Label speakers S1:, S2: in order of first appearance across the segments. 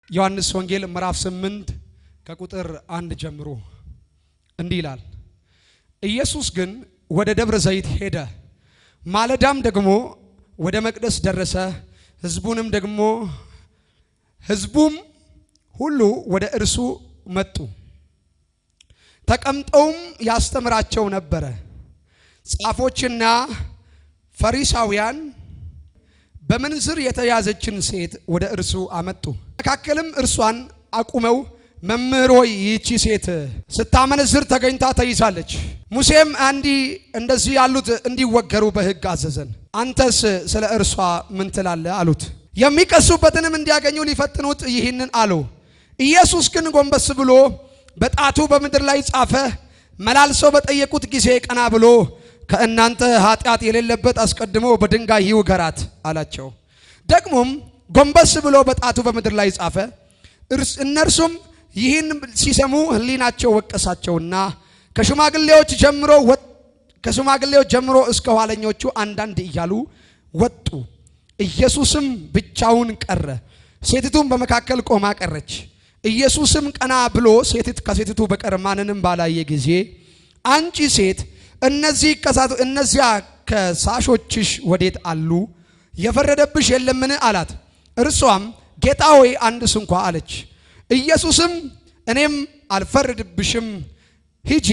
S1: ዮሐንስ ወንጌል ምዕራፍ 8 ከቁጥር 1 ጀምሮ እንዲህ ይላል። ኢየሱስ ግን ወደ ደብረ ዘይት ሄደ። ማለዳም ደግሞ ወደ መቅደስ ደረሰ። ሕዝቡም ሁሉ ወደ እርሱ መጡ። ተቀምጠውም ያስተምራቸው ነበረ። ጻፎችና ፈሪሳውያን በምንዝር የተያዘችን ሴት ወደ እርሱ አመጡ። መካከልም እርሷን አቁመው መምህር ሆይ ይህቺ ሴት ስታመነዝር ተገኝታ ተይዛለች። ሙሴም እንደዚህ ያሉት እንዲወገሩ በሕግ አዘዘን። አንተስ ስለ እርሷ ምን ትላለህ አሉት። የሚቀሱበትንም እንዲያገኙ ሊፈትኑት ይህንን አሉ። ኢየሱስ ግን ጎንበስ ብሎ በጣቱ በምድር ላይ ጻፈ። መላልሰው በጠየቁት ጊዜ ቀና ብሎ ከእናንተ ኃጢአት የሌለበት አስቀድሞ በድንጋይ ይውገራት አላቸው። ደግሞም ጎንበስ ብሎ በጣቱ በምድር ላይ ጻፈ። እነርሱም ይህን ሲሰሙ ሕሊናቸው ወቀሳቸውና ከሽማግሌዎች ጀምሮ እስከ ኋለኞቹ አንዳንድ እያሉ ወጡ። ኢየሱስም ብቻውን ቀረ። ሴቲቱም በመካከል ቆማ ቀረች። ኢየሱስም ቀና ብሎ ከሴቲቱ በቀር ማንንም ባላየ ጊዜ አንቺ ሴት እነዚያ ከሳሾችሽ ወዴት አሉ? የፈረደብሽ የለምን አላት። እርሷም ጌታ ሆይ አንድስ እንኳ አለች። ኢየሱስም እኔም አልፈርድብሽም፣ ሂጂ፣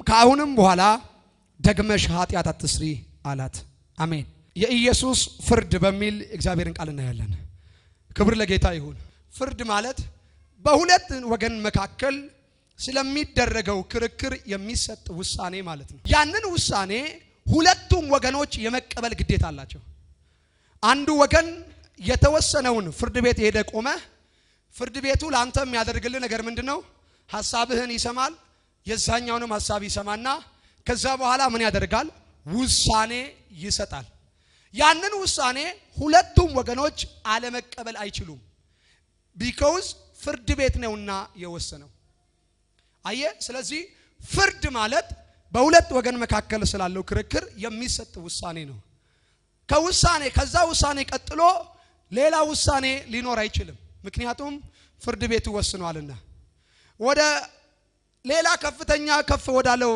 S1: ከአሁንም በኋላ ደግመሽ ኃጢአት አትስሪ አላት። አሜን። የኢየሱስ ፍርድ በሚል እግዚአብሔርን ቃል እናያለን። ክብር ለጌታ ይሁን። ፍርድ ማለት በሁለት ወገን መካከል ስለሚደረገው ክርክር የሚሰጥ ውሳኔ ማለት ነው። ያንን ውሳኔ ሁለቱም ወገኖች የመቀበል ግዴታ አላቸው። አንዱ ወገን የተወሰነውን ፍርድ ቤት ሄደ ቆመ። ፍርድ ቤቱ ላንተ የሚያደርግልህ ነገር ምንድነው? ሐሳብህን ይሰማል። የዛኛውንም ሐሳብ ይሰማና ከዛ በኋላ ምን ያደርጋል? ውሳኔ ይሰጣል። ያንን ውሳኔ ሁለቱም ወገኖች አለመቀበል አይችሉም። ቢኮዝ ፍርድ ቤት ነውና የወሰነው። አየ። ስለዚህ ፍርድ ማለት በሁለት ወገን መካከል ስላለው ክርክር የሚሰጥ ውሳኔ ነው። ከዛ ውሳኔ ቀጥሎ ሌላ ውሳኔ ሊኖር አይችልም። ምክንያቱም ፍርድ ቤቱ ወስኗልና። ወደ ሌላ ከፍ ወዳለው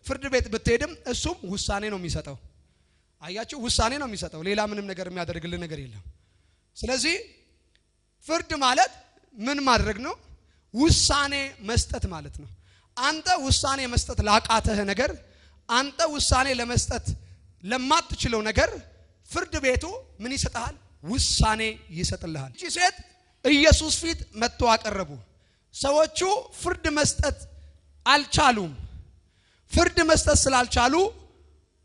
S1: ፍርድ ቤት ብትሄድም እሱም ውሳኔ ነው የሚሰጠው። አያችሁ፣ ውሳኔ ነው የሚሰጠው። ሌላ ምንም ነገር የሚያደርግልን ነገር የለም። ስለዚህ ፍርድ ማለት ምን ማድረግ ነው? ውሳኔ መስጠት ማለት ነው። አንተ ውሳኔ መስጠት ላቃተህ ነገር፣ አንተ ውሳኔ ለመስጠት ለማትችለው ነገር ፍርድ ቤቱ ምን ይሰጣል? ውሳኔ ይሰጥልሃል። እቺ ሴት ኢየሱስ ፊት መጥቶ አቀረቡ። ሰዎቹ ፍርድ መስጠት አልቻሉም። ፍርድ መስጠት ስላልቻሉ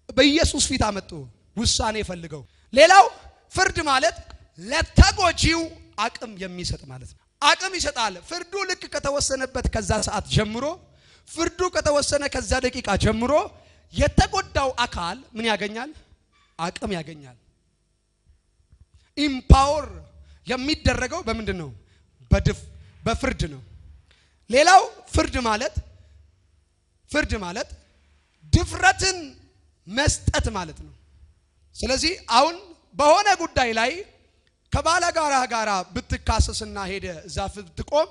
S1: በኢየሱስ ፊት አመጡ ውሳኔ ፈልገው። ሌላው ፍርድ ማለት ለተጎጂው አቅም የሚሰጥ ማለት ነው። አቅም ይሰጣል። ፍርዱ ልክ ከተወሰነበት ከዛ ሰዓት ጀምሮ፣ ፍርዱ ከተወሰነ ከዛ ደቂቃ ጀምሮ የተጎዳው አካል ምን ያገኛል? አቅም ያገኛል። ኢምፓወር የሚደረገው በምንድን ነው? በፍርድ ነው። ሌላው ፍርድ ማለት ድፍረትን መስጠት ማለት ነው። ስለዚህ አሁን በሆነ ጉዳይ ላይ ከባለጋራ ጋራ ብትካሰስና ሄደ እዛ ብትቆም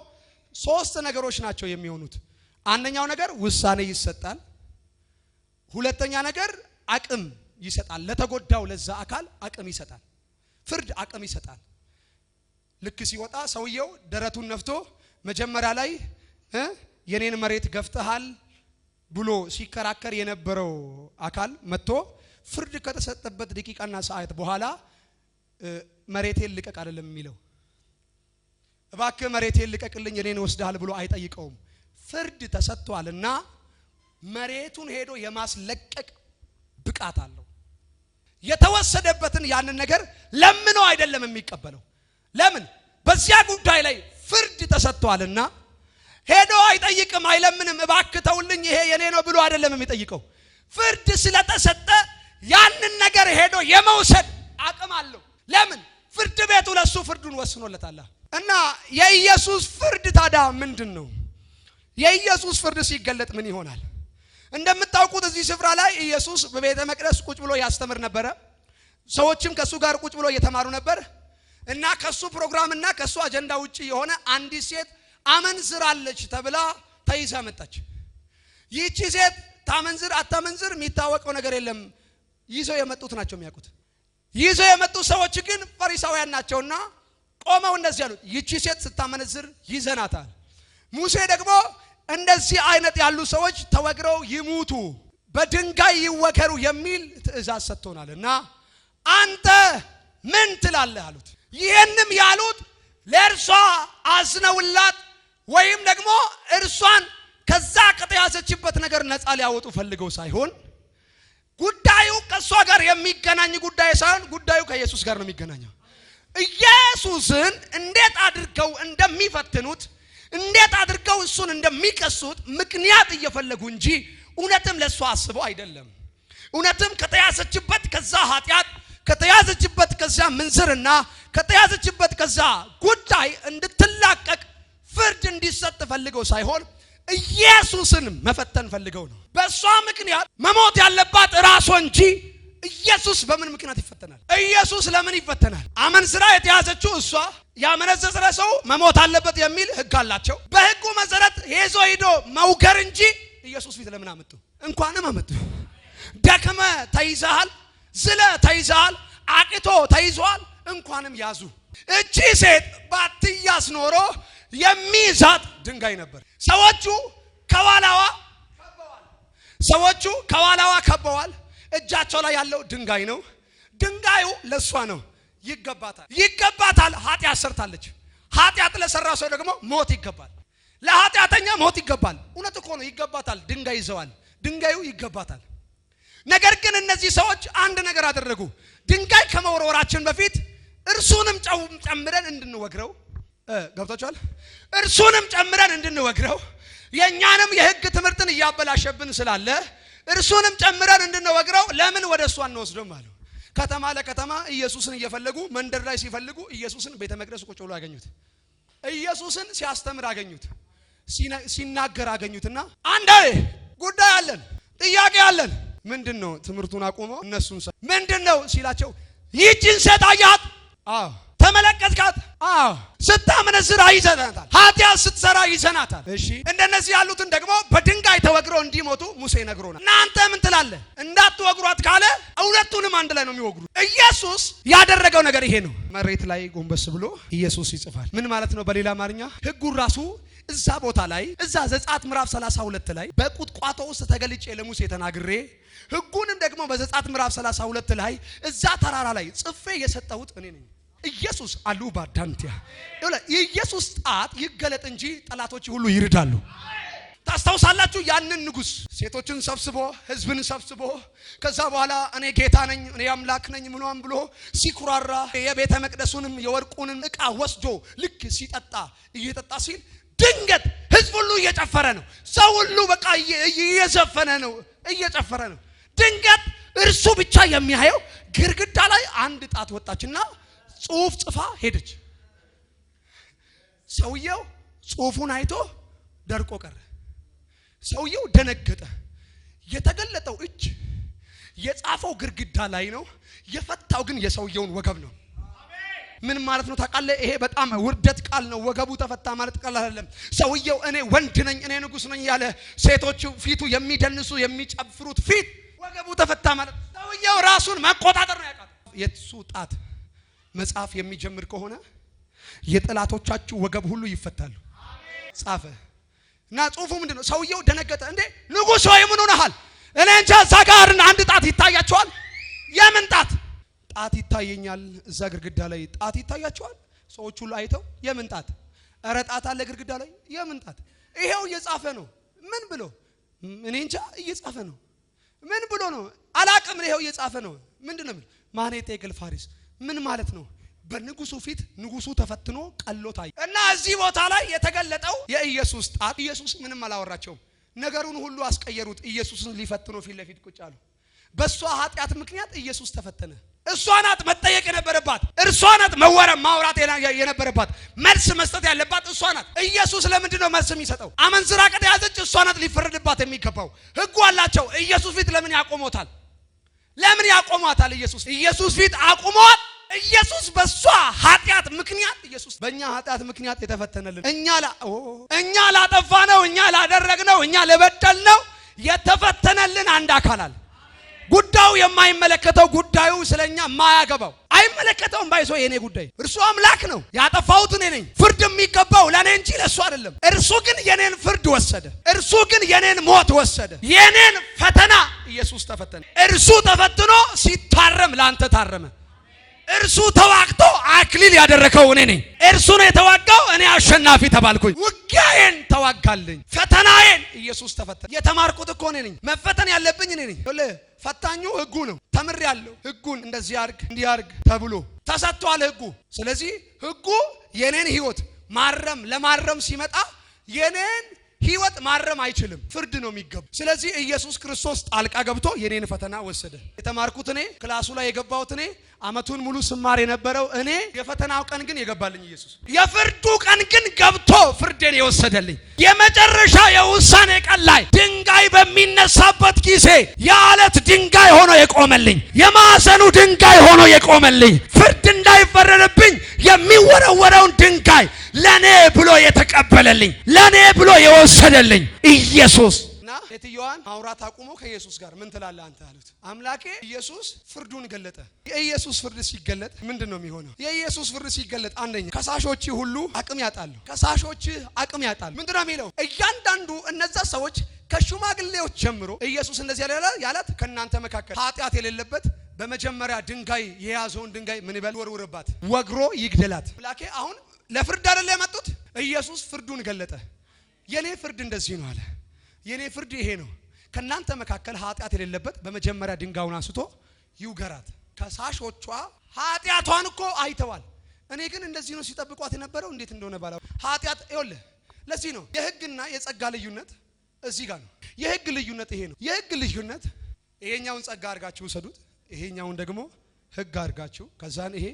S1: ሶስት ነገሮች ናቸው የሚሆኑት። አንደኛው ነገር ውሳኔ ይሰጣል። ሁለተኛ ነገር አቅም ይሰጣል። ለተጎዳው ለዛ አካል አቅም ይሰጣል። ፍርድ አቅም ይሰጣል። ልክ ሲወጣ ሰውየው ደረቱን ነፍቶ መጀመሪያ ላይ የኔን መሬት ገፍተሃል ብሎ ሲከራከር የነበረው አካል መጥቶ ፍርድ ከተሰጠበት ደቂቃና ሰዓት በኋላ መሬቴን ልቀቅ አይደለም የሚለው። እባክህ መሬቴን ልቀቅልኝ የኔን ወስደሃል ብሎ አይጠይቀውም። ፍርድ ተሰጥቷልና መሬቱን ሄዶ የማስለቀቅ ብቃት አለው። የተወሰደበትን ያንን ነገር ለምኖ አይደለም የሚቀበለው። ለምን? በዚያ ጉዳይ ላይ ፍርድ ተሰጥቷልና ሄዶ አይጠይቅም፣ አይለምንም። እባክህ ተውልኝ ይሄ የኔ ነው ብሎ አይደለም የሚጠይቀው። ፍርድ ስለተሰጠ ያንን ነገር ሄዶ የመውሰድ አቅም አለው። ለምን? ፍርድ ቤቱ ለሱ ፍርዱን ወስኖለታል። እና የኢየሱስ ፍርድ ታዲያ ምንድን ነው? የኢየሱስ ፍርድ ሲገለጥ ምን ይሆናል? እንደምታውቁት እዚህ ስፍራ ላይ ኢየሱስ በቤተ መቅደስ ቁጭ ብሎ ያስተምር ነበረ። ሰዎችም ከሱ ጋር ቁጭ ብሎ እየተማሩ ነበር። እና ከሱ ፕሮግራምና ከሱ አጀንዳ ውጪ የሆነ አንዲት ሴት አመንዝራለች ተብላ ተይዛ መጣች። ይህቺ ሴት ታመንዝር አታመንዝር የሚታወቀው ነገር የለም። ይዘው የመጡት ናቸው የሚያውቁት። ይዘው የመጡት ሰዎች ግን ፈሪሳውያን ናቸውና ቆመው እንደዚህ ያሉት ይህቺ ሴት ስታመነዝር ይዘናታል። ሙሴ ደግሞ እንደዚህ አይነት ያሉ ሰዎች ተወግረው ይሙቱ በድንጋይ ይወገሩ የሚል ትእዛዝ ሰጥቶናልና አንተ ምን ትላለህ አሉት። ይሄንም ያሉት ለእርሷ አዝነውላት ወይም ደግሞ እርሷን ከዛ ከተያዘችበት ነገር ነፃ ሊያወጡ ፈልገው ሳይሆን ጉዳዩ ከሷ ጋር የሚገናኝ ጉዳይ ሳይሆን ጉዳዩ ከኢየሱስ ጋር ነው የሚገናኘው። ኢየሱስን እንዴት አድርገው እንደሚፈትኑት እንዴት አድርገው እሱን እንደሚከሱት ምክንያት እየፈለጉ እንጂ እውነትም ለሷ አስበው አይደለም። እውነትም ከተያዘችበት ከዛ ኃጢአት ከተያዘችበት ከዛ ምንዝርና ከተያዘችበት ከዛ ጉዳይ እንድትላቀቅ ፍርድ እንዲሰጥ ፈልገው ሳይሆን ኢየሱስን መፈተን ፈልገው ነው። በሷ ምክንያት መሞት ያለባት ራሷ እንጂ ኢየሱስ በምን ምክንያት ይፈተናል? ኢየሱስ ለምን ይፈተናል? አመንዝራ የተያዘችው እሷ፣ ያመነዘረ ሰው መሞት አለበት የሚል ሕግ አላቸው። በሕጉ መሰረት ሄዶ መውገር እንጂ ኢየሱስ ፊት ለምን አመጡ? እንኳንም አመጡ። ደክመ ተይዘሃል፣ ዝለ ተይዘሃል፣ አቅቶ ተይዟል፣ እንኳንም ያዙ። እቺ ሴት ባትያዝ ኖሮ የሚይዛት ድንጋይ ነበር። ሰዎቹ ከኋላዋ ከበዋል። እጃቸው ላይ ያለው ድንጋይ ነው። ድንጋዩ ለሷ ነው። ይገባታል። ኃጢአት ሰርታለች። ኃጢአት ለሰራ ሰው ደግሞ ሞት ይገባል። ለኃጢአተኛ ሞት ይገባል። እውነት እኮ ነው። ይገባታል። ድንጋይ ይዘዋል። ድንጋዩ ይገባታል። ነገር ግን እነዚህ ሰዎች አንድ ነገር አደረጉ። ድንጋይ ከመወርወራችን በፊት እርሱንም ጨምረን እንድንወግረው ገብታችኋል? እርሱንም ጨምረን እንድንወግረው የኛንም የሕግ ትምህርትን እያበላሸብን ስላለ እርሱንም ጨምረን እንድንወግረው ለምን ወደ እሱ አንወስደውም አሉ። ከተማ ለከተማ ኢየሱስን እየፈለጉ መንደር ላይ ሲፈልጉ ኢየሱስን ቤተ መቅደስ ቁጭ ብሎ አገኙት። ኢየሱስን ሲያስተምር አገኙት። ሲናገር አገኙትና አንዴ ጉዳይ አለን፣ ጥያቄ አለን። ምንድነው? ትምህርቱን አቆመው እነሱን ምንድነው ሲላቸው ይህችን ሴት አያት? አዎ። ተመለከትካት? አዎ። ስታመነዝር ይዘናታል። ኃጢአት ስትሰራ ይዘናታል። እሺ። እንደነዚህ ያሉትን ደግሞ በድንጋይ ተወግረው እንዲሞቱ ሙሴ ነግሮናል። እናንተ ምን ትላለህ? እንዳትወግሯት ካለ ሁለቱንም አንድ ላይ ነው የሚወግሩ። ኢየሱስ ያደረገው ነገር ይሄ ነው። መሬት ላይ ጎንበስ ብሎ ኢየሱስ ይጽፋል። ምን ማለት ነው? በሌላ አማርኛ ሕጉን ራሱ እዛ ቦታ ላይ እዛ ዘጸአት ምዕራፍ 32 ላይ በቁጥቋጦ ውስጥ ተገልጬ ለሙሴ ተናግሬ ሕጉንም ደግሞ በዘጸአት ምዕራፍ 32 ላይ እዛ ተራራ ላይ ጽፌ የሰጠሁት እኔ ነኝ። ኢየሱስ አሉ ባዳንቲያ የኢየሱስ ጣት ይገለጥ እንጂ ጠላቶች ሁሉ ይርዳሉ። ታስታውሳላችሁ? ያንን ንጉስ ሴቶችን ሰብስቦ ህዝብን ሰብስቦ ከዛ በኋላ እኔ ጌታ ነኝ እኔ አምላክ ነኝ ምኗም ብሎ ሲኩራራ የቤተ መቅደሱንም የወርቁንም ዕቃ ወስዶ ልክ ሲጠጣ እየጠጣ ሲል ድንገት ህዝብ ሁሉ እየጨፈረ ነው። ሰው ሁሉ በቃ እየዘፈነ ነው፣ እየጨፈረ ነው። ድንገት እርሱ ብቻ የሚያየው ግድግዳ ላይ አንድ ጣት ወጣችና ጽሑፍ ጽፋ ሄደች። ሰውየው ጽሑፉን አይቶ ደርቆ ቀረ። ሰውየው ደነገጠ። የተገለጠው እጅ የጻፈው ግድግዳ ላይ ነው፣ የፈታው ግን የሰውየውን ወገብ ነው። ምን ማለት ነው ታውቃለህ? ይሄ በጣም ውርደት ቃል ነው። ወገቡ ተፈታ ማለት ቃል አይደለም። ሰውየው እኔ ወንድ ነኝ እኔ ንጉስ ነኝ ያለ ሴቶቹ ፊቱ የሚደንሱ የሚጨፍሩት ፊት ወገቡ ተፈታ ማለት ሰውየው ራሱን መቆጣጠር ነው ያቃተው። የሱ ጣት መጽሐፍ የሚጀምር ከሆነ የጠላቶቻችሁ ወገብ ሁሉ ይፈታሉ። ጻፈ እና ጽሑፉ ምንድነው? ሰውየው ደነገጠ። እንዴ ንጉስ ሆይ ምን ሆነሃል? እኔ እንጃ እዛ ጋር አንድ ጣት ይታያቸዋል። የምን ጣት? ጣት ይታየኛል እዛ ግድግዳ ላይ ጣት ይታያቸዋል። ሰዎች ሁሉ አይተው የምን ጣት? ኧረ ጣት አለ ግድግዳ ላይ። የምን ጣት? ይሄው እየጻፈ ነው። ምን ብሎ? እኔ እንጃ እየጻፈ ነው። ምን ብሎ ነው? አላቅም። ይሄው እየጻፈ ነው። ምንድነው? ማኔቴ ግል ፋሪስ ምን ማለት ነው? በንጉሱ ፊት ንጉሱ ተፈትኖ ቀሎታይ እና እዚህ ቦታ ላይ የተገለጠው የኢየሱስ ጣት። ኢየሱስ ምንም አላወራቸውም። ነገሩን ሁሉ አስቀየሩት። ኢየሱስን ሊፈትኑ ፊት ለፊት ቁጭ አሉ። በሷ ኃጢአት ምክንያት ኢየሱስ ተፈተነ። እሷ ናት መጠየቅ የነበረባት፣ እርሷ ናት ማውራት የነበረባት፣ መልስ መስጠት ያለባት እሷ ናት። ኢየሱስ ለምንድን ነው መልስ የሚሰጠው? አመንዝራ ከተያዘች እሷ ናት ሊፈረድባት የሚገባው። ሕጉ አላቸው። ኢየሱስ ፊት ለምን ያቆሞታል? ለምን ያቆማታል? ኢየሱስ ፊት አቁሟት ኢየሱስ በሷ ኃጢአት ምክንያት ኢየሱስ በእኛ ኃጢአት ምክንያት የተፈተነልን እኛ ላጠፋነው እኛ ላደረግነው እኛ ለበደልነው የተፈተነልን አንድ አካል አለ። ጉዳዩ የማይመለከተው ጉዳዩ ስለኛ ማያገባው አይመለከተውም። ባይሶ የኔ ጉዳይ እርሱ አምላክ ነው። ያጠፋሁት እኔ ነኝ። ፍርድ የሚገባው ለኔ እንጂ ለሱ አይደለም። እርሱ ግን የኔን ፍርድ ወሰደ። እርሱ ግን የኔን ሞት ወሰደ። የኔን ፈተና ኢየሱስ ተፈተነ። እርሱ ተፈትኖ ሲታረም ላንተ ታረመ። እርሱ ተዋግቶ አክሊል ያደረከው እኔ ነኝ። እርሱ ነው የተዋጋው፣ እኔ አሸናፊ ተባልኩኝ። ውጊያዬን ተዋጋልኝ፣ ፈተናዬን ኢየሱስ ተፈተነ። የተማርኩት እኮ እኔ ነኝ። መፈተን ያለብኝ እኔ ነኝ። ፈታኙ ህጉ ነው። ተምሬያለሁ። ህጉን እንደዚህ አርግ እንዲህ አርግ ተብሎ ተሰጥቷል ህጉ። ስለዚህ ህጉ የኔን ህይወት ለማረም ሲመጣ የኔን ህይወት ማረም አይችልም። ፍርድ ነው የሚገባ። ስለዚህ ኢየሱስ ክርስቶስ ጣልቃ ገብቶ የኔን ፈተና ወሰደ። የተማርኩት እኔ፣ ክላሱ ላይ የገባሁት እኔ፣ አመቱን ሙሉ ስማር የነበረው እኔ፣ የፈተናው ቀን ግን የገባልኝ ኢየሱስ፣ የፍርዱ ቀን ግን ገብቶ ፍርዴን የወሰደልኝ። የመጨረሻ የውሳኔ ቀን ላይ ድንጋይ በሚነሳበት ጊዜ የአለት ድንጋይ ሆኖ የቆመልኝ፣ የማዕዘኑ ድንጋይ ሆኖ የቆመልኝ፣ ፍርድ እንዳይፈረድብኝ የሚወረወረውን ድንጋይ ለኔ ብሎ የተቀበለልኝ፣ ለኔ ብሎ የወሰደልኝ ኢየሱስ። እና ሴትዮዋን ማውራት አቁሞ ከኢየሱስ ጋር ምን ትላለህ አንተ አሉት። አምላኬ ኢየሱስ ፍርዱን ገለጠ። የኢየሱስ ፍርድ ሲገለጥ ምንድነው የሚሆነው? የኢየሱስ ፍርድ ሲገለጥ አንደኛ ከሳሾች ሁሉ አቅም ያጣሉ። ከሳሾች አቅም ያጣሉ። ምንድነው የሚለው? እያንዳንዱ እነዛ ሰዎች ከሽማግሌዎች ጀምሮ ኢየሱስ እንደዚህ ያላት ከናንተ መካከል ኃጢአት የሌለበት በመጀመሪያ ድንጋይ የያዘውን ድንጋይ ምን ይበል ወርውርባት፣ ወግሮ ይግደላት። አምላኬ አሁን ለፍርድ አይደለ የመጡት? ኢየሱስ ፍርዱን ገለጠ። የኔ ፍርድ እንደዚህ ነው አለ። የኔ ፍርድ ይሄ ነው። ከናንተ መካከል ኃጢአት የሌለበት በመጀመሪያ ድንጋዩን አንስቶ ይውገራት። ከሳሾቿ ኃጢአቷን እኮ አይተዋል። እኔ ግን እንደዚህ ነው ሲጠብቋት የነበረው። እንዴት እንደሆነ ባላው ኃጢአት ይኸውልህ። ለዚህ ነው የህግና የጸጋ ልዩነት እዚህ ጋር ነው። የህግ ልዩነት ይሄ ነው። የህግ ልዩነት ይሄኛውን ጸጋ አድርጋችሁ ውሰዱት፣ ይሄኛውን ደግሞ ህግ አድርጋችሁ ከዛን ይሄ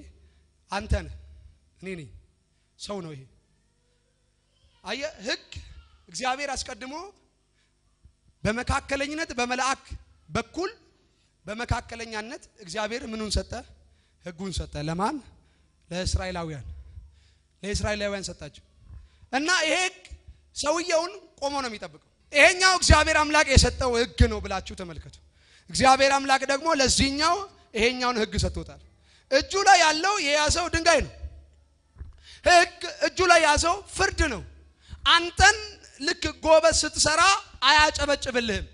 S1: አንተ ነህ እኔ ነኝ ሰው ነው። ይሄ አየህ ህግ እግዚአብሔር አስቀድሞ በመካከለኝነት በመላእክ በኩል በመካከለኛነት እግዚአብሔር ምኑን ሰጠ? ህጉን ሰጠ። ለማን? ለእስራኤላውያን ሰጣቸው። እና ይሄ ህግ ሰውየውን ቆሞ ነው የሚጠብቀው። ይሄኛው እግዚአብሔር አምላክ የሰጠው ህግ ነው ብላችሁ ተመልከቱ። እግዚአብሔር አምላክ ደግሞ ለዚህኛው ይሄኛውን ህግ ሰጥቶታል። እጁ ላይ ያለው የያዘው ድንጋይ ነው። ህግ እጁ ላይ ያዘው ፍርድ ነው። አንተን ልክ ጎበዝ ስትሰራ አያጨበጭብልህም።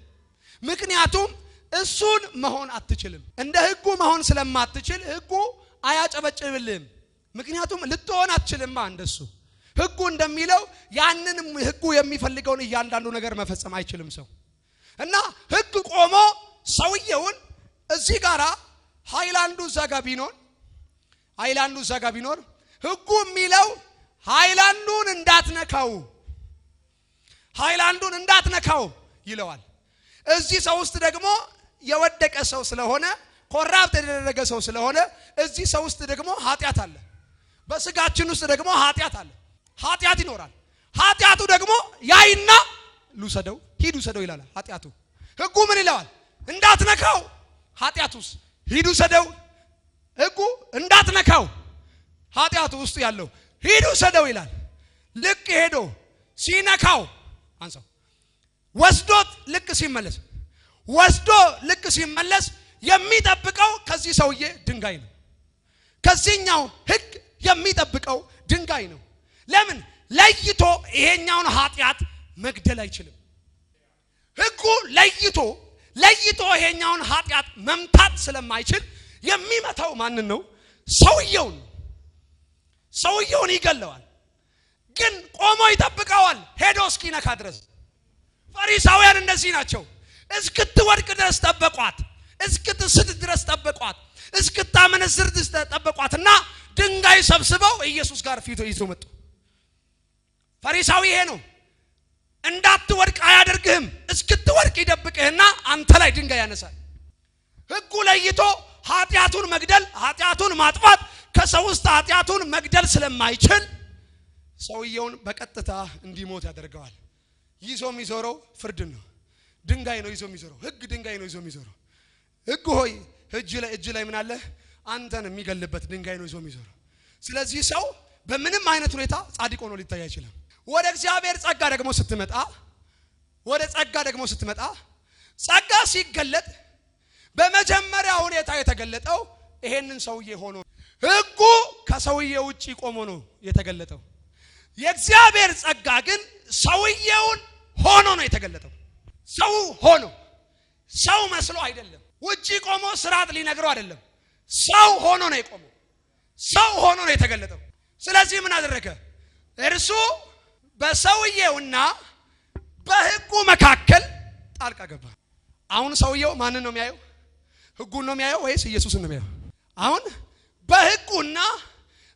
S1: ምክንያቱም እሱን መሆን አትችልም። እንደ ህጉ መሆን ስለማትችል ህጉ አያጨበጭብልህም። ምክንያቱም ልትሆን አትችልማ እንደሱ። ህጉ እንደሚለው ያንን ህጉ የሚፈልገውን እያንዳንዱ ነገር መፈጸም አይችልም ሰው። እና ህግ ቆሞ ሰውየውን እዚህ ጋራ ሃይላንዱ ዘጋ ቢኖር ህጉ የሚለው ሃይላንዱን እንዳትነካው ይለዋል። እዚህ ሰው ውስጥ ደግሞ የወደቀ ሰው ስለሆነ ኮራፕት የተደረገ ሰው ስለሆነ እዚህ ሰው ውስጥ ደግሞ ኃጢአት አለ። በስጋችን ውስጥ ደግሞ ኃጢአት አለ። ኃጢአት ይኖራል። ኃጢአቱ ደግሞ ያይና ልውሰደው ሂድ ውሰደው ይላል። ኃጢአቱ ህጉ ምን ይለዋል? እንዳትነካው። ኃጢአቱስ ሂድ ውሰደው። ህጉ እንዳትነካው ኃጢአቱ ውስጥ ያለው ሂድ ውሰደው ይላል። ልክ ሄዶ ሲነካው አንሳው ወስዶ ልክ ሲመለስ የሚጠብቀው ከዚህ ሰውዬ ድንጋይ ነው። ከዚህኛው ህግ የሚጠብቀው ድንጋይ ነው። ለምን? ለይቶ ይሄኛውን ኃጢአት መግደል አይችልም። ህጉ ለይቶ ይሄኛውን ኃጢአት መምታት ስለማይችል የሚመታው ማንን ነው? ሰውየውን ይገለዋል። ግን ቆሞ ይጠብቀዋል ሄዶ እስኪነካ ድረስ። ፈሪሳውያን እንደዚህ ናቸው። እስክትወድቅ ድረስ ጠበቋት፣ እስክትስት ድረስ ጠበቋት፣ እስክታመነዝር ድረስ ጠበቋትና ድንጋይ ሰብስበው ኢየሱስ ጋር ፊት ይዘው መጡ። ፈሪሳዊ ይሄ ነው። እንዳትወድቅ አያደርግህም። እስክትወድቅ ይደብቅህና አንተ ላይ ድንጋይ ያነሳል። ህጉ ለይቶ ኃጢአቱን መግደል፣ ኃጢአቱን ማጥፋት ከሰው ውስጥ ኃጢአቱን መግደል ስለማይችል ሰውየውን በቀጥታ እንዲሞት ያደርገዋል። ይዞ የሚዞረው ፍርድ ነው። ድንጋይ ነው ይዞ የሚዞረው። ህግ ድንጋይ ነው ይዞ የሚዞረው። ህግ ሆይ እጅ ላይ ምን አለ? አንተን የሚገልበት ድንጋይ ነው ይዞ የሚዞረው። ስለዚህ ሰው በምንም አይነት ሁኔታ ጻድቅ ሆኖ ሊታይ አይችልም። ወደ እግዚአብሔር ጸጋ ደግሞ ስትመጣ ጸጋ ሲገለጥ በመጀመሪያ ሁኔታ የተገለጠው ይሄንን ሰውዬ ሆኖ ሕጉ ከሰውዬው ውጪ ቆሞ ነው የተገለጠው። የእግዚአብሔር ጸጋ ግን ሰውዬውን ሆኖ ነው የተገለጠው። ሰው ሆኖ ሰው መስሎ አይደለም። ውጪ ቆሞ ስርዓት ሊነግረው አይደለም። ሰው ሆኖ ነው የቆመው። ሰው ሆኖ ነው የተገለጠው። ስለዚህ ምን አደረገ? እርሱ በሰውዬውና በሕጉ መካከል ጣልቃ ገባ። አሁን ሰውዬው ማንን ነው የሚያየው? ሕጉን ነው የሚያየው ወይስ ኢየሱስን ነው የሚያየው? አሁን በሕጉና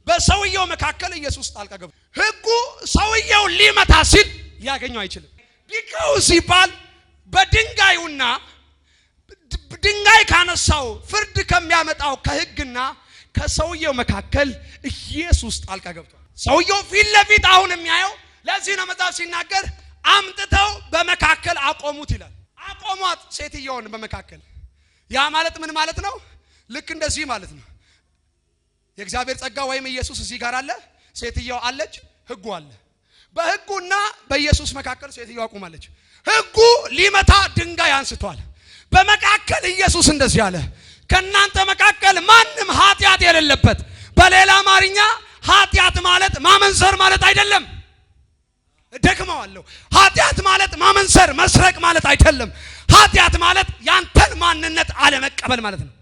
S1: በሰውዬው መካከል ኢየሱስ ጣልቃ ገባ። ሕጉ ሰውዬው ሊመታ ሲል ሊያገኘው አይችልም። ቢቀው ሲባል በድንጋዩና ድንጋይ ካነሳው ፍርድ ከሚያመጣው ከሕግና ከሰውዬው መካከል ኢየሱስ ጣልቃ ገብቷል። ሰውዬው ፊት ለፊት አሁን የሚያየው ለዚህ ነው መጽሐፍ ሲናገር አምጥተው በመካከል አቆሙት ይላል። አቆሟት ሴትየውን በመካከል። ያ ማለት ምን ማለት ነው? ልክ እንደዚህ ማለት ነው። የእግዚአብሔር ጸጋ ወይም ኢየሱስ እዚህ ጋር አለ፣ ሴትየው አለች፣ ሕጉ አለ። በሕጉና በኢየሱስ መካከል ሴትየው አቆማለች። ሕጉ ሊመታ ድንጋይ አንስቷል። በመካከል ኢየሱስ እንደዚህ አለ፣ ከናንተ መካከል ማንም ኃጢአት የሌለበት። በሌላ አማርኛ ኃጢአት ማለት ማመንዘር ማለት አይደለም። ደግመዋለሁ። ኃጢአት ማለት ማመንዘር፣ መስረቅ ማለት አይደለም። ኃጢአት ማለት ያንተን ማንነት አለመቀበል ማለት ነው።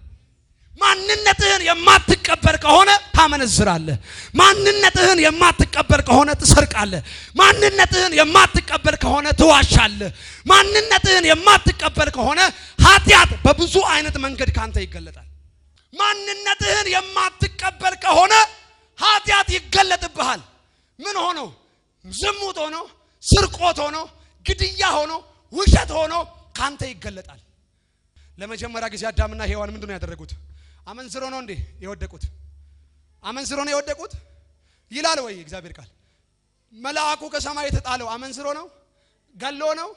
S1: ማንነትህን የማትቀበል ከሆነ ታመነዝራለህ። ማንነትህን የማትቀበል ከሆነ ትሰርቃለህ። ማንነትህን የማትቀበል ከሆነ ትዋሻለህ። ማንነትህን የማትቀበል ከሆነ ኃጢአት በብዙ አይነት መንገድ ካንተ ይገለጣል። ማንነትህን የማትቀበል ከሆነ ኃጢአት ይገለጥብሃል። ምን ሆኖ? ዝሙት ሆኖ፣ ስርቆት ሆኖ፣ ግድያ ሆኖ፣ ውሸት ሆኖ ካንተ ይገለጣል። ለመጀመሪያ ጊዜ አዳምና ሔዋን ምንድነው ያደረጉት? አመንዝሮ ነው እንዴ የወደቁት? አመንዝሮ ነው የወደቁት ይላል ወይ እግዚአብሔር ቃል? መልአኩ ከሰማይ የተጣለው አመንዝሮ ነው? ገሎ ነው?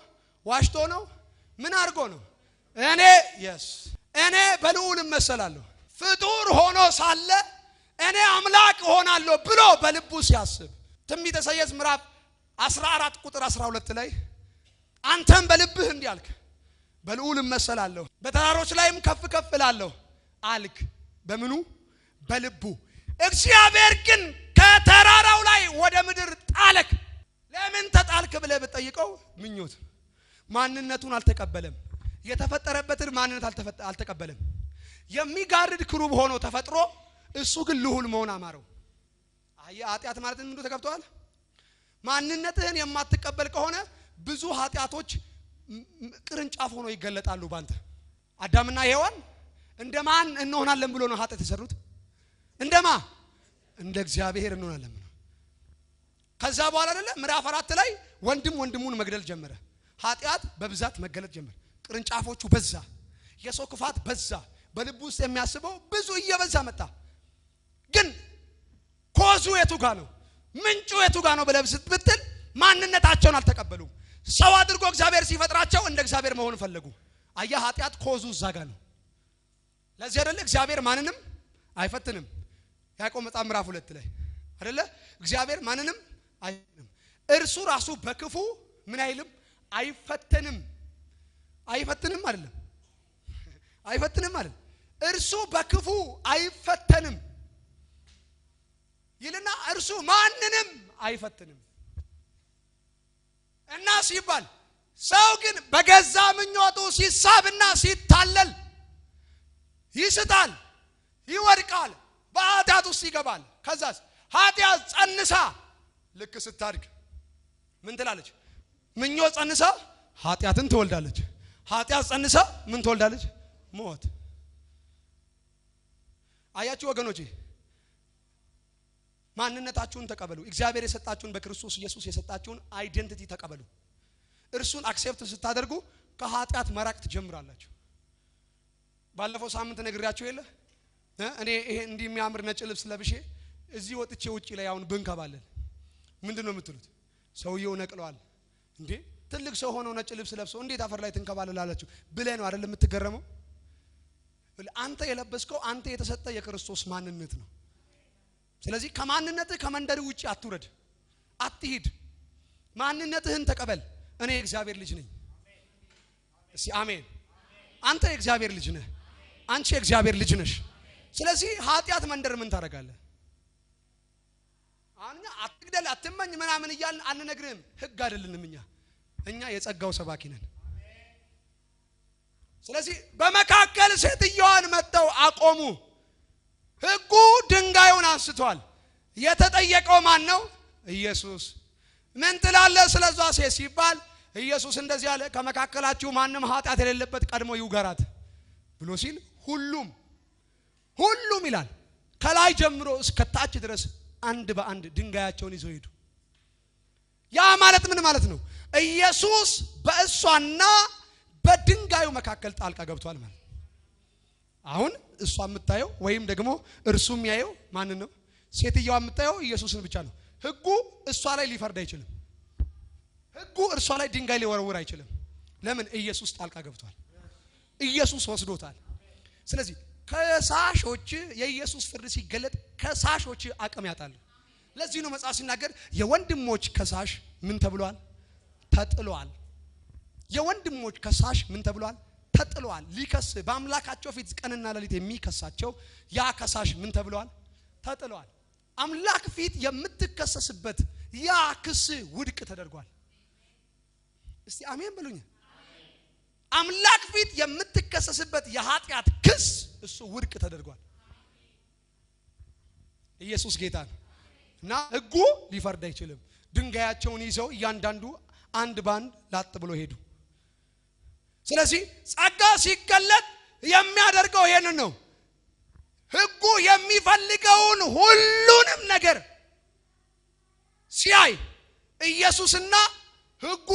S1: ዋሽቶ ነው? ምን አድርጎ ነው? እኔ በልዑል እመሰላለሁ ፍጡር ሆኖ ሳለ እኔ አምላክ ሆናለሁ ብሎ በልቡ ሲያስብ ትንቢተ ኢሳይያስ ምዕራፍ 14 ቁጥር 12 ላይ አንተም በልብህ እንዲህ አልክ፣ በልዑል እመሰላለሁ በተራሮች ላይም ከፍ ከፍ እላለሁ አልክ። በምኑ? በልቡ። እግዚአብሔር ግን ከተራራው ላይ ወደ ምድር ጣለክ። ለምን ተጣልክ ብለህ ብትጠይቀው ምኞት ማንነቱን አልተቀበለም። የተፈጠረበትን ማንነት አልተቀበለም። የሚጋርድ ክሩብ ሆኖ ተፈጥሮ እሱ ግን ልዑል መሆን አማረው። ኃጢአት ማለት ምንድነው? ተገብቷል። ማንነትህን የማትቀበል ከሆነ ብዙ ኃጢአቶች ቅርንጫፍ ሆኖ ይገለጣሉ ባንተ። አዳምና ሔዋን እንደማን እንሆናለን ብሎ ነው ኃጢአት የሰሩት? እንደ እግዚአብሔር እንሆናለን ብሎ። ከዛ በኋላ አይደለ ምዕራፍ 4 ላይ ወንድም ወንድሙን መግደል ጀመረ። ኃጢአት በብዛት መገለጥ ጀመረ። ቅርንጫፎቹ በዛ፣ የሰው ክፋት በዛ፣ በልቡ ውስጥ የሚያስበው ብዙ እየበዛ መጣ። ግን ኮዙ የቱ ጋር ነው? ምንጩ የቱ ጋር ነው ብለህ ብትል ማንነታቸውን አልተቀበሉም። ሰው አድርጎ እግዚአብሔር ሲፈጥራቸው እንደ እግዚአብሔር መሆን ፈለጉ። አየህ፣ ኃጢአት ኮዙ እዛ ጋር ነው። ለዚህ አይደለ እግዚአብሔር ማንንም አይፈትንም። ያዕቆብ መጽሐፍ ምዕራፍ 2 ላይ አይደለ እግዚአብሔር ማንንም አይፈትንም። እርሱ ራሱ በክፉ ምን አይልም? አይፈተንም። አይፈትንም አይደለም፣ አይፈትንም አይደለም። እርሱ በክፉ አይፈተንም ይልና እርሱ ማንንም አይፈትንም። እና ሲባል ሰው ግን በገዛ ምኞቱ ሲሳብና ሲታለል ይስታል፣ ይወድቃል፣ በኃጢአት ውስጥ ይገባል። ከዛስ ኃጢአት ጸንሳ ልክ ስታድግ ምን ትላለች? ምኞት ጸንሳ ኃጢአትን ትወልዳለች። ኃጢአት ጸንሳ ምን ትወልዳለች? ሞት። አያችሁ ወገኖቼ፣ ማንነታችሁን ተቀበሉ። እግዚአብሔር የሰጣችሁን በክርስቶስ ኢየሱስ የሰጣችሁን አይደንቲቲ ተቀበሉ። እርሱን አክሴፕት ስታደርጉ ከኃጢአት መራቅ ትጀምራላችሁ። ባለፈው ሳምንት ነግሬያችሁ የለ እኔ ይሄ እንዲህ የሚያምር ነጭ ልብስ ለብሼ እዚህ ወጥቼ ውጪ ላይ አሁን ብንከባለል ምንድነው የምትሉት? ሰውየው ነቅለዋል እንዴ? ትልቅ ሰው ሆኖ ነጭ ልብስ ለብሶ እንዴት አፈር ላይ ትንከባለላላችሁ ብለህ ነው አይደል የምትገረመው? አንተ የለበስከው አንተ የተሰጠ የክርስቶስ ማንነት ነው። ስለዚህ ከማንነትህ ከመንደር ውጪ አትውረድ፣ አትሂድ። ማንነትህን ተቀበል። እኔ የእግዚአብሔር ልጅ ነኝ። እስቲ አሜን። አንተ የእግዚአብሔር ልጅ ነህ፣ አንቺ የእግዚአብሔር ልጅ ነሽ። ስለዚህ ኃጢአት መንደር ምን ታደርጋለህ? አትግደል አትመኝ ምናምን እያልን አንነግርህም። ህግ አይደለንም እኛ የጸጋው ሰባኪ ነን። ስለዚህ በመካከል ሴትዮዋን መተው አቆሙ። ህጉ ድንጋዩን አንስቷል። የተጠየቀው ማን ነው? ኢየሱስ። ምን ትላለህ ስለዛ ሴት ሲባል ኢየሱስ እንደዚህ አለ፣ ከመካከላችሁ ማንም ኃጢአት የሌለበት ቀድሞ ይውገራት ብሎ ሲል ሁሉም ይላል ከላይ ጀምሮ እስከ ታች ድረስ አንድ በአንድ ድንጋያቸውን ይዘው ሄዱ። ያ ማለት ምን ማለት ነው? ኢየሱስ በእሷና በድንጋዩ መካከል ጣልቃ ገብቷል ማለት። አሁን እሷ የምታየው ወይም ደግሞ እርሱ የሚያየው ማንን ነው? ሴትዮዋ የምታየው ኢየሱስን ብቻ ነው። ህጉ እሷ ላይ ሊፈርድ አይችልም። ህጉ እርሷ ላይ ድንጋይ ሊወረውር አይችልም። ለምን? ኢየሱስ ጣልቃ ገብቷል። ኢየሱስ ወስዶታል። ስለዚህ ከሳሾች የኢየሱስ ፍርድ ሲገለጥ ከሳሾች አቅም ያጣሉ። ለዚህ ነው መጽሐፍ ሲናገር የወንድሞች ከሳሽ ምን ተብሏል? ተጥሏል። የወንድሞች ከሳሽ ምን ተብሏል? ተጥሏል። ሊከስ በአምላካቸው ፊት ቀንና ሌሊት የሚከሳቸው ያ ከሳሽ ምን ተብሏል? ተጥሏል። አምላክ ፊት የምትከሰስበት ያ ክስ ውድቅ ተደርጓል። እስቲ አሜን በሉኝ። አምላክ ፊት የምትከሰስበት የኃጢአት ክስ እሱ ውድቅ ተደርጓል። ኢየሱስ ጌታ ነው እና ህጉ ሊፈርድ አይችልም። ድንጋያቸውን ይዘው እያንዳንዱ አንድ ባንድ ላጥ ብሎ ሄዱ። ስለዚህ ጸጋ ሲገለጥ የሚያደርገው ይሄንን ነው። ህጉ የሚፈልገውን ሁሉንም ነገር ሲያይ ኢየሱስና ህጉ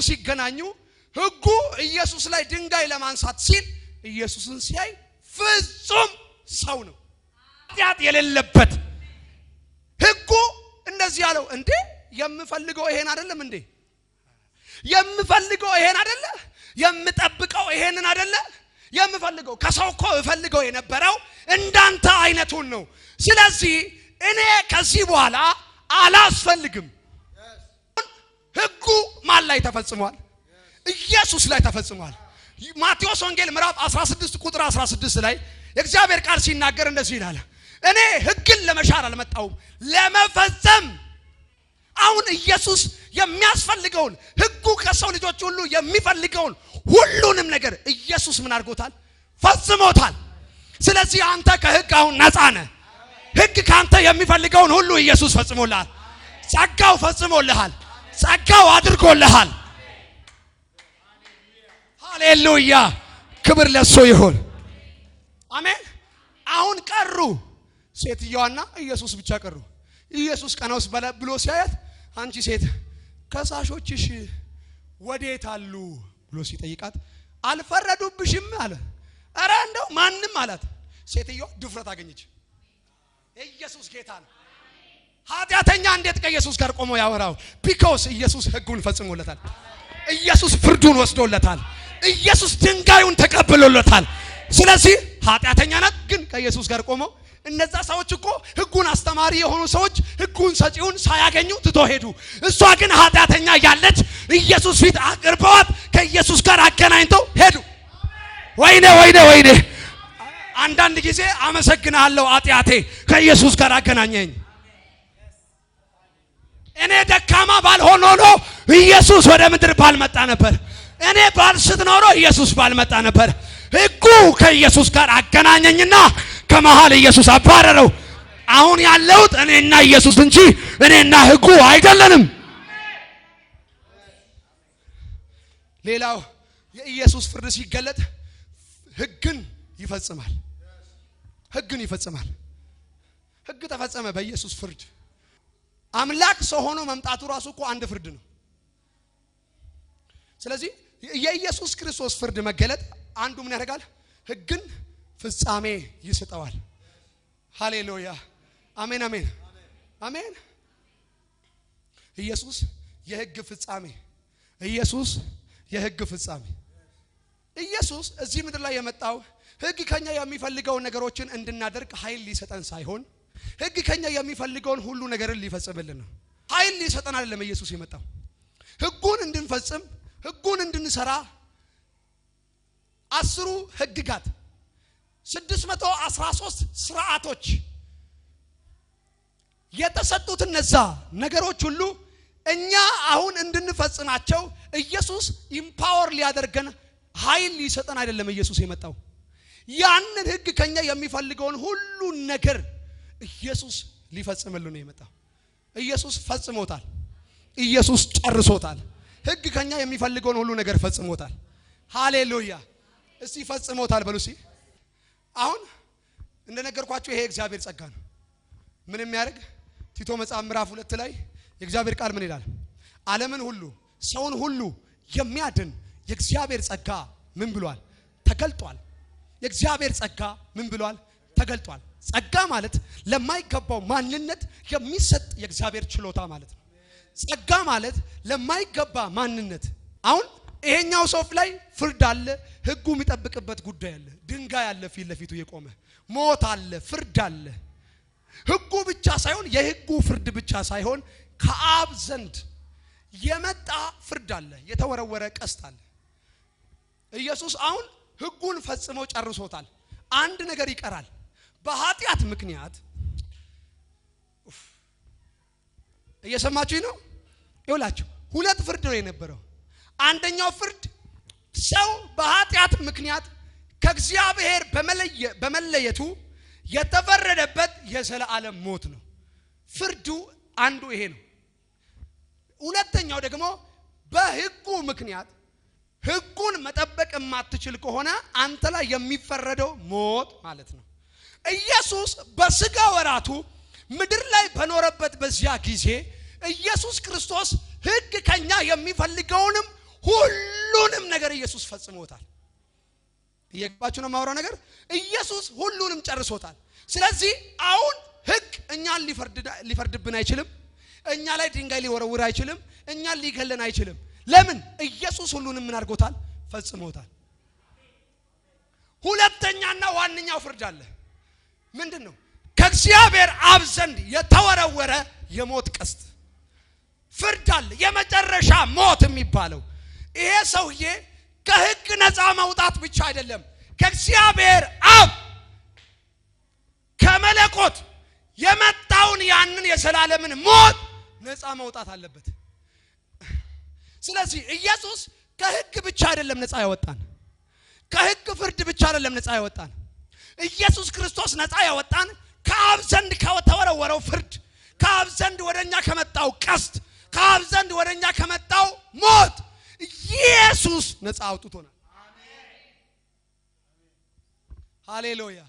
S1: ሲገናኙ ህጉ ኢየሱስ ላይ ድንጋይ ለማንሳት ሲል ኢየሱስን ሲያይ ፍጹም ሰው ነው፣ ኃጢአት የሌለበት። ህጉ እንደዚህ ያለው እንዴ የምፈልገው ይሄን አይደለም እንዴ? የምፈልገው ይሄን አይደለ? የምጠብቀው ይሄንን አይደለ? የምፈልገው ከሰው እኮ እፈልገው የነበረው እንዳንተ አይነቱን ነው። ስለዚህ እኔ ከዚህ በኋላ አላስፈልግም። ህጉ ማን ላይ ተፈጽሟል? ኢየሱስ ላይ ተፈጽሟል። ማቴዎስ ወንጌል ምዕራፍ 16 ቁጥር 16 ላይ የእግዚአብሔር ቃል ሲናገር እንደዚህ ይላል፣ እኔ ህግን ለመሻር አልመጣሁም ለመፈጸም። አሁን ኢየሱስ የሚያስፈልገውን ህጉ ከሰው ልጆች ሁሉ የሚፈልገውን ሁሉንም ነገር ኢየሱስ ምን አድርጎታል? ፈጽሞታል። ስለዚህ አንተ ከህግ አሁን ነፃ ነህ። ህግ ካንተ የሚፈልገውን ሁሉ ኢየሱስ ፈጽሞልሃል። ጸጋው ፈጽሞልሃል። ጸጋው አድርጎልሃል። ሃሌሉያ! ክብር ለሱ ይሁን። አሜን። አሁን ቀሩ ሴትዮዋና ኢየሱስ ብቻ ቀሩ። ኢየሱስ ቀናውስ ብሎ ሲያያት አንቺ ሴት ከሳሾችሽ ወዴት አሉ ብሎ ሲጠይቃት አልፈረዱብሽም አለ። ኧረ እንደው ማንም አላት። ሴትዮዋ ድፍረት አገኘች። ኢየሱስ ጌታ ነው። ኃጢአተኛ እንዴት ከኢየሱስ ጋር ቆሞ ያወራው? ቢኮዝ ኢየሱስ ህጉን ፈጽሞለታል። ኢየሱስ ፍርዱን ወስዶለታል። ኢየሱስ ድንጋዩን ተቀብሎለታል። ስለዚህ ኃጢአተኛ ናት፣ ግን ከኢየሱስ ጋር ቆሞ እነዛ ሰዎች እኮ ህጉን አስተማሪ የሆኑ ሰዎች ህጉን ሰጪውን ሳያገኙ ትቶ ሄዱ። እሷ ግን ኃጢአተኛ ያለች ኢየሱስ ፊት አቅርበዋት ከኢየሱስ ጋር አገናኝተው ሄዱ። ወይኔ! አንዳንድ ጊዜ አመሰግናለሁ ኃጢአቴ ከኢየሱስ ጋር አገናኘኝ። እኔ ደካማ ባልሆን ኖሮ ኢየሱስ ወደ ምድር ባልመጣ ነበር። እኔ ባልስት ኖሮ ኢየሱስ ባልመጣ ነበር። ህጉ ከኢየሱስ ጋር አገናኘኝና ከመሃል ኢየሱስ አባረረው። አሁን ያለውት እኔና ኢየሱስ እንጂ እኔና ህጉ አይደለንም። ሌላው የኢየሱስ ፍርድ ሲገለጥ ህግን ይፈጽማል። ህግ ተፈጸመ በኢየሱስ ፍርድ። አምላክ ሰው ሆኖ መምጣቱ ራሱ እኮ አንድ ፍርድ ነው። ስለዚህ የኢየሱስ ክርስቶስ ፍርድ መገለጥ አንዱ ምን ያደርጋል? ህግን ፍጻሜ ይሰጠዋል። ሃሌሉያ! አሜን። ኢየሱስ የህግ ፍጻሜ። ኢየሱስ እዚህ ምድር ላይ የመጣው ሕግ ከኛ የሚፈልገውን ነገሮችን እንድናደርግ ኃይል ሊሰጠን ሳይሆን ሕግ ከኛ የሚፈልገውን ሁሉ ነገርን ሊፈጽምልን ነው። ኃይል ሊሰጠን አይደለም ኢየሱስ የመጣው። ሕጉን እንድንፈጽም ሕጉን እንድንሰራ 10 ሕግጋት 613 ስርዓቶች የተሰጡት እነዛ ነገሮች ሁሉ እኛ አሁን እንድንፈጽማቸው ኢየሱስ ኢምፓወር ሊያደርገን ኃይል ሊሰጠን አይደለም ኢየሱስ የመጣው። ያንን ሕግ ከኛ የሚፈልገውን ሁሉ ነገር ኢየሱስ ሊፈጽምልን ነው የመጣው። ኢየሱስ ፈጽሞታል። ኢየሱስ ጨርሶታል። ሕግ ከኛ የሚፈልገውን ሁሉ ነገር ፈጽሞታል። ሃሌሉያ! እስቲ ፈጽሞታል በሉ። እስቲ አሁን እንደነገርኳችሁ ይሄ እግዚአብሔር ጸጋ ነው። ምን የሚያደርግ ቲቶ መጽሐፍ ምዕራፍ 2 ላይ የእግዚአብሔር ቃል ምን ይላል? ዓለምን ሁሉ ሰውን ሁሉ የሚያድን የእግዚአብሔር ጸጋ ምን ብሏል? ተገልጧል። የእግዚአብሔር ጸጋ ምን ብሏል? ተገልጧል። ጸጋ ማለት ለማይገባው ማንነት የሚሰጥ የእግዚአብሔር ችሎታ ማለት ነው። ጸጋ ማለት ለማይገባ ማንነት። አሁን ይሄኛው ሰው ላይ ፍርድ አለ፣ ሕጉ የሚጠብቅበት ጉዳይ አለ፣ ድንጋይ አለ፣ ፊት ለፊቱ የቆመ ሞት አለ፣ ፍርድ አለ። ሕጉ ብቻ ሳይሆን የሕጉ ፍርድ ብቻ ሳይሆን ከአብ ዘንድ የመጣ ፍርድ አለ፣ የተወረወረ ቀስት አለ። ኢየሱስ አሁን ሕጉን ፈጽሞ ጨርሶታል። አንድ ነገር ይቀራል። በኃጢአት ምክንያት እየሰማችሁኝ ነው? ይኸውላችሁ 2 ፍርድ ነው የነበረው። አንደኛው ፍርድ ሰው በኃጢአት ምክንያት ከእግዚአብሔር በመለየቱ የተፈረደበት የዘላለም ሞት ነው። ፍርዱ አንዱ ይሄ ነው። ሁለተኛው ደግሞ በሕጉ ምክንያት ሕጉን መጠበቅ የማትችል ከሆነ አንተ ላይ የሚፈረደው ሞት ማለት ነው። ኢየሱስ በስጋ ወራቱ ምድር ላይ በኖረበት በዚያ ጊዜ ኢየሱስ ክርስቶስ ሕግ ከኛ የሚፈልገውንም ሁሉንም ነገር ኢየሱስ ፈጽሞታል። እየገባችሁ ነው የማወራው ነገር? ኢየሱስ ሁሉንም ጨርሶታል። ስለዚህ አሁን ሕግ እኛን ሊፈርድብን አይችልም። እኛ ላይ ድንጋይ ሊወረውር አይችልም። እኛን ሊገለን አይችልም። ለምን? ኢየሱስ ሁሉንም ምን አድርጎታል? ፈጽሞታል። ሁለተኛና ዋነኛው ፍርድ አለ። ምንድነው? ከእግዚአብሔር አብ ዘንድ የተወረወረ የሞት ቀስት ፍርድ አለ። የመጨረሻ ሞት የሚባለው ይሄ ሰውዬ ከሕግ ነፃ መውጣት ብቻ አይደለም፣ ከእግዚአብሔር አብ ከመለኮት የመጣውን ያንን የዘላለምን ሞት ነፃ መውጣት አለበት። ስለዚህ ኢየሱስ ከሕግ ብቻ አይደለም ነፃ ያወጣን፣ ከሕግ ፍርድ ብቻ አይደለም ነፃ ያወጣን። ኢየሱስ ክርስቶስ ነፃ ያወጣን ከአብ ዘንድ ከተወረወረው ፍርድ፣ ከአብ ዘንድ ወደኛ ከመጣው ቀስት፣ ከአብ ዘንድ ወደኛ ከመጣው ሞት ኢየሱስ ነፃ አውጥቶናል። አሜን ሃሌሉያ።